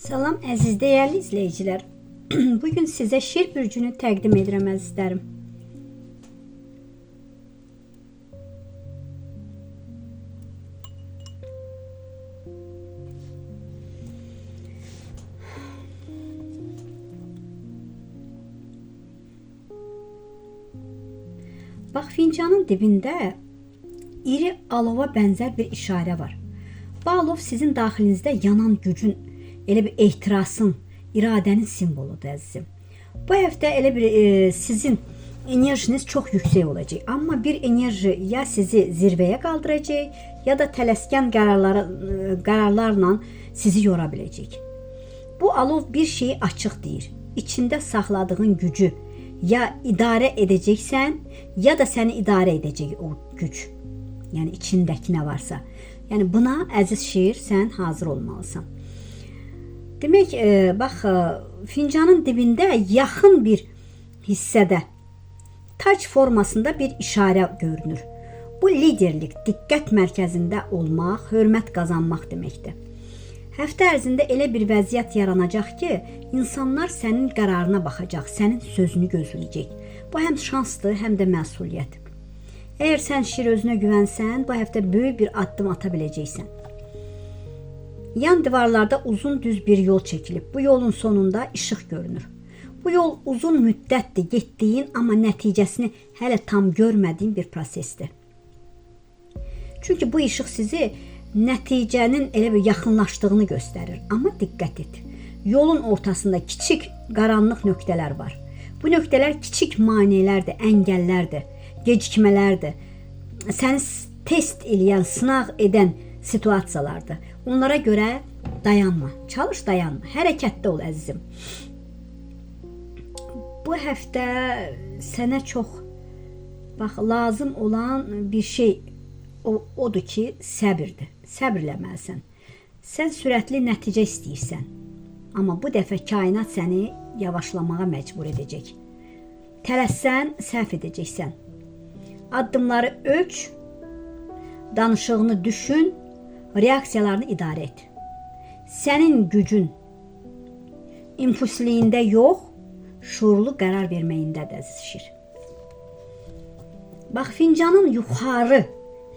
Salam əziz dəyərli izləyicilər. Bugün sizə şir bürcünü təqdim edirəm əzizlərim. Bax, fincanın dibində iri alova bənzər bir işarə var. Bu alov sizin daxilinizdə yanan gücün, elə bir ehtirasın, iradənin simvoludur əzizim. Bu həftə elə bir sizin enerjiniz çox yüksək olacaq. Amma bir enerji ya sizi zirvəyə qaldıracaq, ya da tələskən qərarlarla sizi yora biləcək. Bu alov bir şeyi açıq deyir. İçində saxladığın gücü ya idarə edəcəksən, ya da səni idarə edəcək o güc. Yəni içindəki nə varsa. Yəni buna əziz şir, sən hazır olmalısan. Demək, bax, fincanın dibində yaxın bir hissədə tac formasında bir işarə görünür. Bu liderlik, diqqət mərkəzində olmaq, hörmət qazanmaq deməkdir. Həftə ərzində elə bir vəziyyət yaranacaq ki, insanlar sənin qərarına baxacaq, sənin sözünü gözləyəcək. Bu həm şansdır, həm də məsuliyyət. Əgər sən şir özünə güvənsən, bu həftə böyük bir addım ata biləcəksən. Yan divarlarda uzun düz bir yol çəkilib. Bu yolun sonunda işıq görünür. Bu yol uzun müddətdir getdiyin, amma nəticəsini hələ tam görmədiyin bir prosesdir. Çünki bu işıq sizi nəticənin elə bir yaxınlaşdığını göstərir. Amma diqqət et. Yolun ortasında kiçik qaranlıq nöqtələr var. Bu nöqtələr kiçik maneələrdir, əngəllərdir, gecikmələrdir. Səni test eləyən, sınaq edən situasiyalardır. Onlara görə dayanma, çalış dayanma, hərəkətdə ol əzizim. Bu həftə sənə çox lazım olan bir şey odur ki, səbirdir. Səbirləməlisən. Sən sürətli nəticə istəyirsən. Amma bu dəfə kainat səni yavaşlamağa məcbur edəcək. Tələssən, səhv edəcəksən. Addımları ölç, danışığını düşün, reaksiyalarını idarə et. Sənin gücün impulsliyində yox, şuurlu qərar verməyindədir əziz şir. Bax, fincanın yuxarı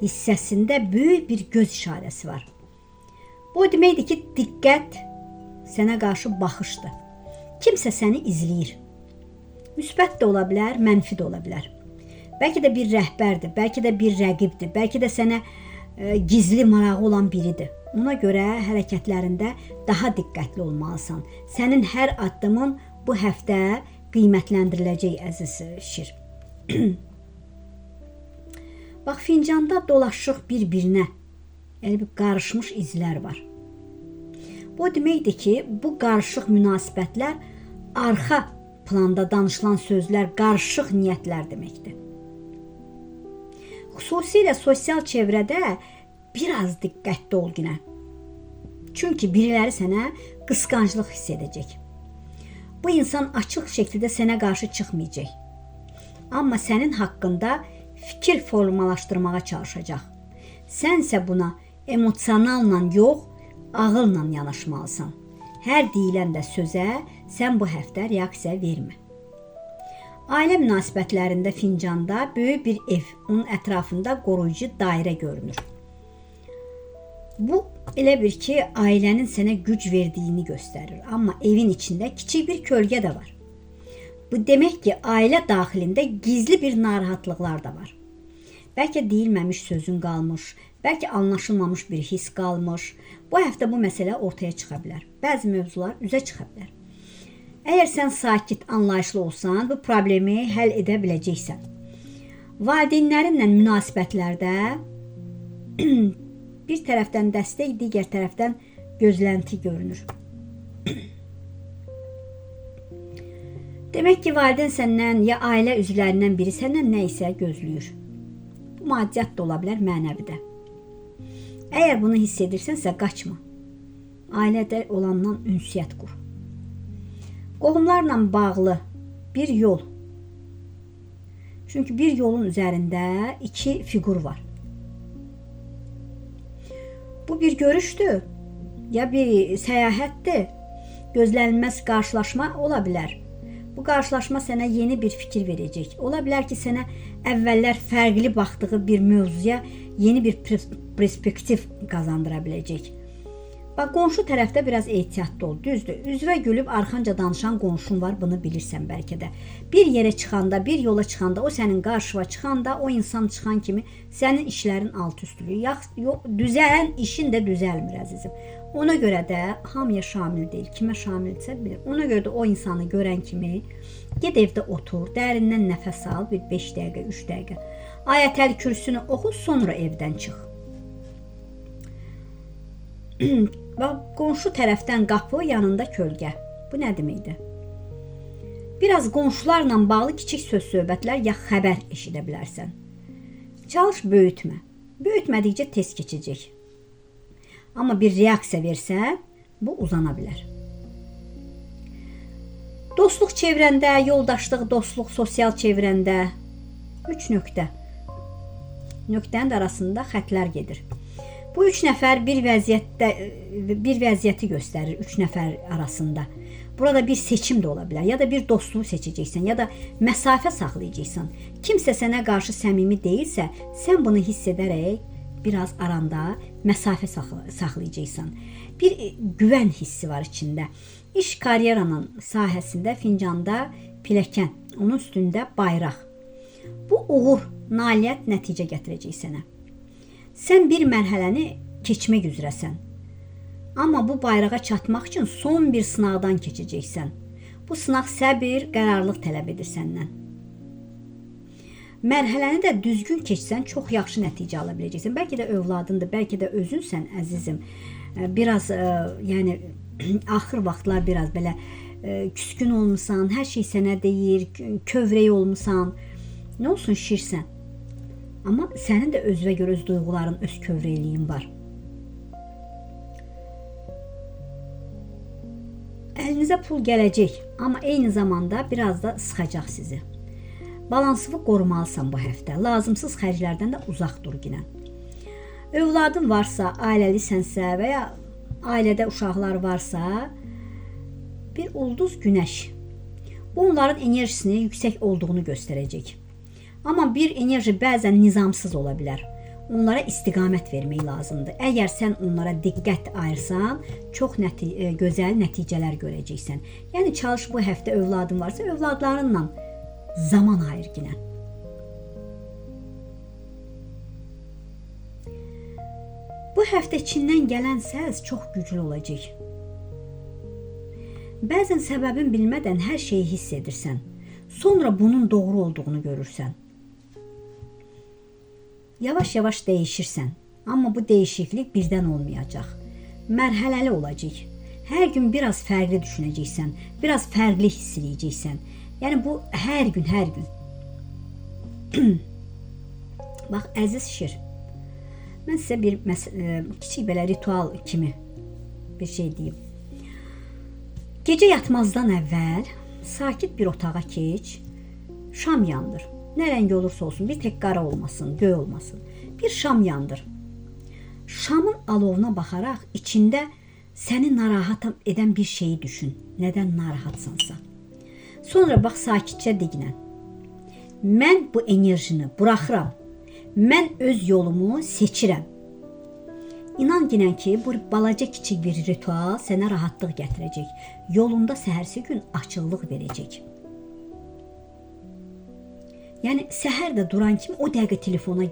hissəsində böyük bir göz işarəsi var. Bu deməkdir ki, diqqət sənə qarşı baxışdır. Kimsə səni izləyir. Müsbət də ola bilər, mənfi də ola bilər. Bəlkə də bir rəhbərdir, bəlkə də bir rəqibdir, bəlkə də sənə gizli marağı olan biridir. Ona görə hərəkətlərində daha diqqətli olmalısan. Sənin hər addımın bu həftə qiymətləndiriləcək əziz şir. Bax, fincanda dolaşıq bir-birinə elə bir qarışmış izlər var. Bu deməkdir ki, bu qarışıq münasibətlər, arxa planda danışılan sözlər, qarışıq niyyətlər deməkdir. Xüsusilə sosial çevrədə biraz diqqətli ol günə. Çünki biriləri sənə qısqanclıq hiss edəcək. Bu insan açıq şəkildə sənə qarşı çıxmayacaq. Amma sənin haqqında fikir formalaşdırmağa çalışacaq. Sənsə buna emosionalla yox, ağılla yanaşmalısan. Hər deyilən də sözə sən bu həftə reaksiya vermə. Ailə münasibətlərində fincanda böyük bir ev, onun ətrafında qoruyucu dairə görünür. Bu elə bir ki, ailənin sənə güc verdiyini göstərir. Amma evin içində kiçik bir kölgə də var. Bu demək ki, ailə daxilində gizli bir narahatlıqlar da var. Bəlkə deyilməmiş sözün qalmış, bəlkə anlaşılmamış bir his qalmış. Bu həftə bu məsələ ortaya çıxa bilər. Bəzi mövzular üzə çıxa bilər. Əgər sən sakit, anlayışlı olsan, bu problemi həll edə biləcəksən. Valideynlərinlə münasibətlərdə bir tərəfdən dəstək, digər tərəfdən gözlənti görünür. Demək ki, valideyn səndən ya ailə üzvlərindən biri səndən nə isə gözləyir. Bu maddiyyat da ola bilər, mənəvi də. Əgər bunu hiss edirsənsə, qaçma. Ailədə olandan ünsiyyət qur. Qohumlarla bağlı bir yol. Çünki bir yolun üzərində iki figur var. Bu bir görüşdür, ya bir səyahətdir, gözlənilməz qarşılaşma ola bilər. Bu qarşılaşma sənə yeni bir fikir verəcək. Ola bilər ki, sənə əvvəllər fərqli baxdığı bir mövzuya yeni bir perspektiv qazandıra biləcək. Bax, qonşu tərəfdə biraz ehtiyatlı ol, düzdür. Üzvə gülüb arxanca danışan qonşun var, bunu bilirsən bəlkə də. Bir yerə çıxanda, bir yola çıxanda, o sənin qarşıva çıxanda, o insan çıxan kimi sənin işlərin alt-üstlüyü, düzələn işin də düzəlmir əzizim. Ona görə də hamıya şamil deyil, kimə şamildirsə bilir. Ona görə də o insanı görən kimi get evdə otur, dərindən nəfəs al, bir 5 dəqiqə, 3 dəqiqə. Ayətəl kürsünü oxu, sonra evdən çıx. Qonşu tərəfdən qapı, yanında kölgə. Bu nə deməkdir? Biraz qonşularla bağlı kiçik söz-söhbətlər ya xəbər eşidə bilərsən. Çalış böyütmə. Böyütmədikcə tez keçəcək. Amma bir reaksiya versən, bu uzana bilər. Dostluq çevrəndə, yoldaşlıq, dostluq, sosial çevrəndə 3 nöqtə. Nöqtənin arasında xətlər gedir. Bu 3 nəfər bir vəziyyəti göstərir 3 nəfər arasında. Burada bir seçim də ola bilər, ya da bir dostluğu seçəcəksən, ya da məsafə saxlayacaqsan. Kimsə sənə qarşı səmimi deyilsə, sən bunu hiss edərək biraz aranda məsafə saxlayacaqsan. Bir güvən hissi var içində. İş karyeranın sahəsində fincanda pilləkən, onun üstündə bayraq. Bu uğur, nailiyyət nəticə gətirəcək sənə. Sən bir mərhələni keçmək üzrəsən. Amma bu bayrağa çatmaq üçün son bir sınaqdan keçəcəksən. Bu sınaq səbir, qərarlıq tələb edir səndən. Mərhələni də düzgün keçsən çox yaxşı nəticə ala biləcəksən. Bəlkə də övladındır, bəlkə də özünsən əzizim. Biraz yəni axır vaxtlar biraz belə küskün olmusan, hər şey sənə deyir, kövrək olmusan. Nə olsun şirsən. Amma sənin də özünə görə öz duyğuların, öz kövrəkliyin var. Əlinizə pul gələcək, amma eyni zamanda biraz da sıxacaq sizi. Balansını qorumalısan bu həftə. Lazımsız xərclərdən də uzaq dur ginən. Övladın varsa, ailəlisənsə və ya ailədə uşaqlar varsa, bir ulduz günəş. Bu onların enerjisini yüksək olduğunu göstərəcək. Amma bir enerji bəzən nizamsız ola bilər. Onlara istiqamət vermək lazımdır. Əgər sən onlara diqqət ayırsan, çox gözəl nəticələr görəcəksən. Yəni çalış bu həftə övladın varsa, övladlarınla zaman ayır ginən. Bu həftə içindən gələn səs çox güclü olacaq. Bəzən səbəbin bilmədən hər şeyi hiss edirsən. Sonra bunun doğru olduğunu görürsən. Yavaş-yavaş dəyişirsən. Amma bu dəyişiklik birdən olmayacaq. Mərhələli olacaq. Hər gün biraz fərqli düşünəcəksən. Biraz fərqli hiss edəcəksən. Yəni bu hər gün. Bax, əziz şir. Mən sizə bir kiçik belə ritual kimi bir şey deyim. Gecə yatmazdan əvvəl sakit bir otağa keç, şam yandır. Nə rəngi olursa olsun, bir tek qara olmasın, göy olmasın. Bir şam yandır. Şamın alovuna baxaraq içində səni narahat edən bir şeyi düşün. Nədən narahatsansa. Sonra bax, sakitcə diqnən. Mən bu enerjini buraxıram. Mən öz yolumu seçirəm. İnan ginən ki, bu balaca kiçik bir ritual sənə rahatlıq gətirəcək. Yolunda səhərsi gün açıqlıq verəcək. Yəni səhər də duran kimi o dəqiqə telefona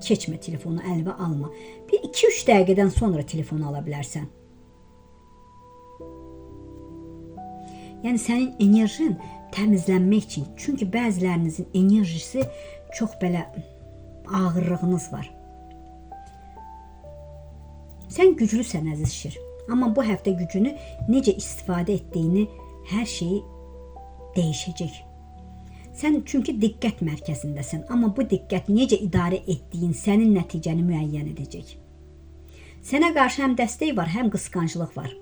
keçmə, telefonu əlinə alma. Bir 2-3 dəqiqədən sonra telefonu ala bilərsən. Yəni sənin enerjin təmizlənmək üçün. Çünki bəzilərinizin enerjisi çox belə ağırlığınız var. Sən güclüsən əziz şir. Amma bu həftə gücünü necə istifadə etdiyini hər şeyi dəyişəcək. Sən çünki diqqət mərkəzindəsən, amma bu diqqət necə idarə etdiyin sənin nəticəni müəyyən edəcək. Sənə qarşı həm dəstək var, həm qısqanclıq var.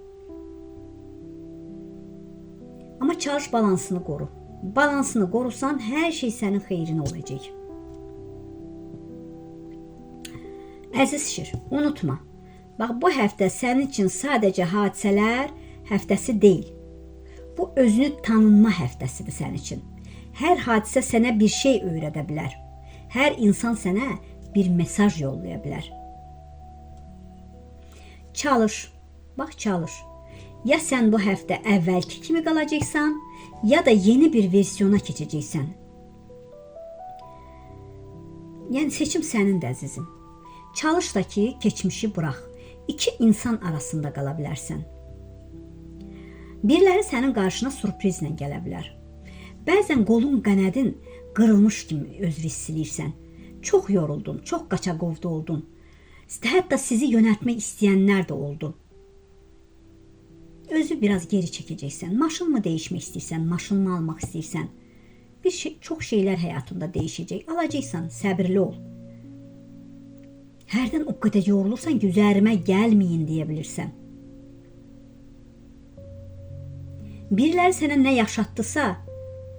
Amma çalış balansını qoru. Balansını qorusan, hər şey sənin xeyrinə olacaq. Əziz şir, unutma. Bax, bu həftə sənin üçün sadəcə hadisələr həftəsi deyil. Bu özünü tanınma həftəsidir sənin üçün. Hər hadisə sənə bir şey öyrədə bilər. Hər insan sənə bir mesaj yollaya bilər. Çalış, bax çalış. Ya sən bu həftə əvvəlki kimi qalacaqsan, ya da yeni bir versiyona keçəcəksən. Yəni seçim sənindir əzizim. Çalış da ki, keçmişi burax. İki insan arasında qala bilərsən. Biriləri sənin qarşına sürprizlə gələ bilər. Bəzən qolun, qənədin qırılmış kimi özünü hiss edirsən. Çox yoruldun, çox qaçaqovda oldun. Hətta sizi yönəltmək istəyənlər də oldu. Özü biraz geri çəkəcəksən. Maşın mı dəyişmək istəyirsən, maşın mı almaq istəyirsən? Çox şeylər həyatında dəyişəcək. Alacaqsan, səbirli ol. Hərdən o qədər yorulursan ki, üzərimə gəlməyin deyə bilirsən. Biriləri sənə nə yaşatdısa,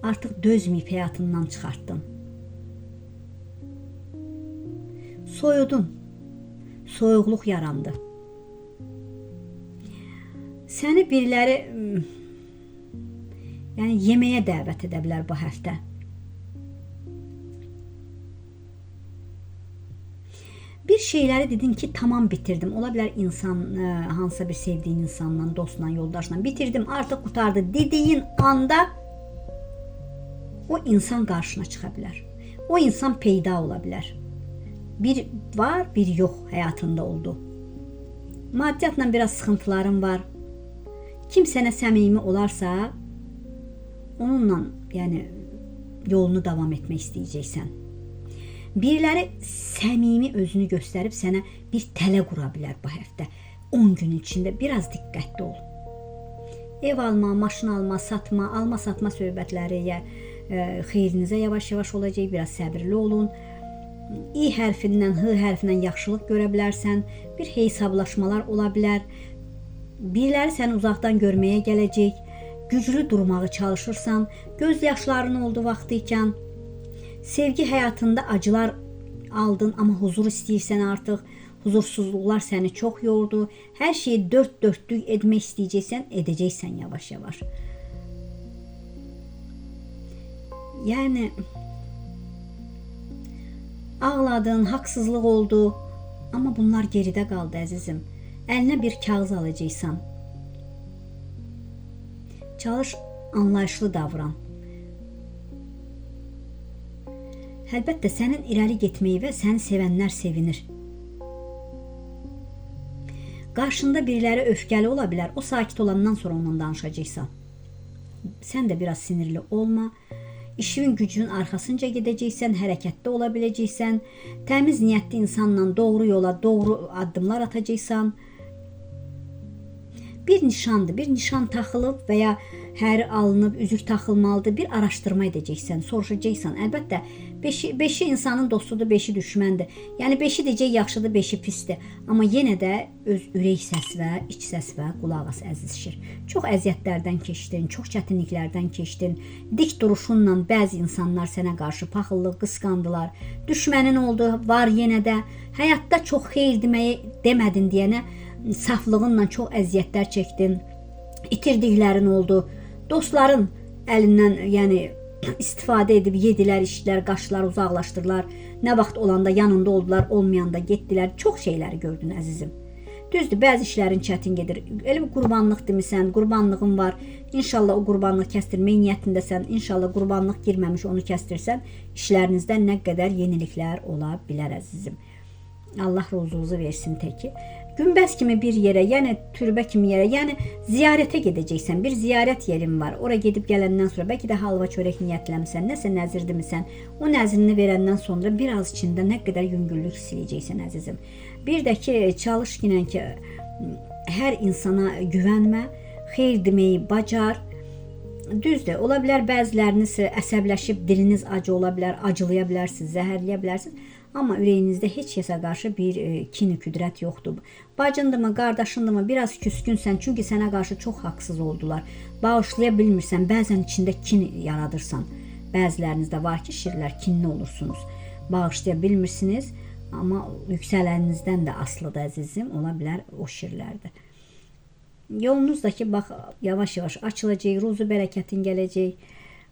artıq dözməyib həyatından çıxartdın. Soyudun. Soyuqluq yarandı. Səni biriləri yeməyə dəvət edə bilər bu həftə. Bir şeyləri dedin ki, tamam bitirdim. Ola bilər insan, hansısa bir sevdiyin insanla, dostla, yoldaşla bitirdim, artıq qutardı dediyin anda o insan qarşına çıxa bilər. O insan peyda ola bilər. Bir var, bir yox həyatında oldu. Maddiyyatla biraz sıxıntıların var. Kim sənə səmimi olarsa, onunla yolunu davam etmək istəyəcəksən. Biriləri səmimi özünü göstərib sənə bir tələ qura bilər bu həftə. 10 gün içində biraz diqqətli ol. Ev alma, maşın alma, satma, alma satma söhbətləri xeyrinizə yavaş-yavaş olacaq. Biraz səbirli olun. İ hərfindən, H hərfindən yaxşılıq görə bilərsən. Bir hesablaşmalar ola bilər. Biriləri səni uzaqdan görməyə gələcək. Güclü durmağı çalışırsan, göz yaşların oldu vaxtı ikən, sevgi həyatında acılar aldın, amma huzur istəyirsən artıq, huzursuzluqlar səni çox yordu, hər şeyi dörd dörtlük etmək istəyəcəksən, edəcəksən yavaş-yavaş. Yəni, ağladın, haqsızlıq oldu, amma bunlar geridə qaldı əzizim. Əlinə bir kağız alacaqsan. Çalış, anlayışlı davran. Əlbəttə, sənin irəli getməyi və səni sevənlər sevinir. Qarşında biriləri öfkəli ola bilər, o sakit olandan sonra onunla danışacaqsan. Sən də biraz sinirli olma. İşin gücünün arxasınca gedəcəksən, hərəkətdə ola biləcəksən. Təmiz niyyətli insanla doğru yola, doğru addımlar atacaqsan. Bir nişandır, bir nişan taxılıb və ya həri alınıb, üzük taxılmalıdır, bir araşdırma edəcəksən, soruşacaqsan. Əlbəttə, beşi insanın dostudur, beşi düşməndir. Yəni, beşi deyəcək yaxşıdır, beşi pisdir. Amma yenə də öz ürək səsvə, iç səsvə qulaq as əzizşir. Çox əziyyətlərdən keçdin, çox çətinliklərdən keçdin. Dik duruşunla bəzi insanlar sənə qarşı paxıllıq, qısqandılar. Düşmənin oldu, var yenə də. Həyatda çox xeyir demədin deyənə saflığınla çox əziyyətlər çəkdin. İtirdiklərin oldu. Dostların əlindən istifadə edib yedilər, içdilər, qaçdılar, uzaqlaşdırdılar. Nə vaxt olanda yanında oldular, olmayanda getdilər. Çox şeyləri gördün əzizim. Düzdür, bəzi işlərin çətin gedir. Elə bir qurbanlıq demisən, qurbanlığın var. İnşallah o qurbanlıq kəstirmək niyyətindəsən. İnşallah qurbanlıq girməmiş onu kəstirsən, işlərinizdə nə qədər yeniliklər ola bilər əzizim. Allah ruzunuzu versin təki. Günbəz kimi bir yerə, yəni türbə kimi yerə, yəni ziyarətə gedəcəksən. Bir ziyarət yerin var. Ora gedib gələndən sonra bəlkə də halva çörək niyyətləmisən, nəsə nəzir demisən. O nəzrini verəndən sonra biraz içində nə qədər yüngüllük hiss edəcəksən əzizim. Bir də ki, çalış ki, hər insana güvənmə, xeyir deməyi bacar. Düzdür, ola bilər bəziləriniz əsəbləşib, diliniz acı ola bilər, acılaya bilərsiniz, zəhərləyə bilərsiniz. Amma ürəyinizdə heç kəsə qarşı bir kin-küdrət yoxdur. Bacındırmı, qardaşındırmı, biraz küskünsən, çünki sənə qarşı çox haqsız oldular. Bağışlaya bilmirsən, bəzən içində kin yaradırsan. Bəzilərinizdə var ki, şirlər, kinli olursunuz. Bağışlaya bilmirsiniz, amma yüksələnizdən də asılıdır əzizim, ola bilər o şirlərdir. Yolunuzdaki bax yavaş-yavaş açılacaq, ruzu bərəkətin gələcək.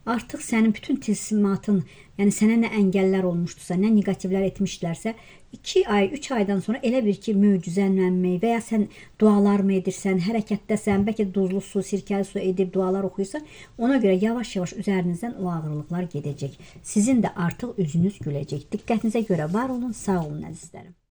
Artıq sənin bütün tilsimatın, yəni sənə nə əngəllər olmuşdusa, nə negativlər etmişdilərsə, 2 ay, 3 aydan sonra elə bir ki, möcüzələnmək və ya sən dualar mı edirsən, hərəkətdəsən, bəlkə duzlu su, sirkəli su edib dualar oxuyursan, ona görə yavaş-yavaş üzərinizdən o ağırlıqlar gedəcək. Sizin də artıq üzünüz güləcək. Diqqətinizə görə var olun, sağ olun əzizlərim.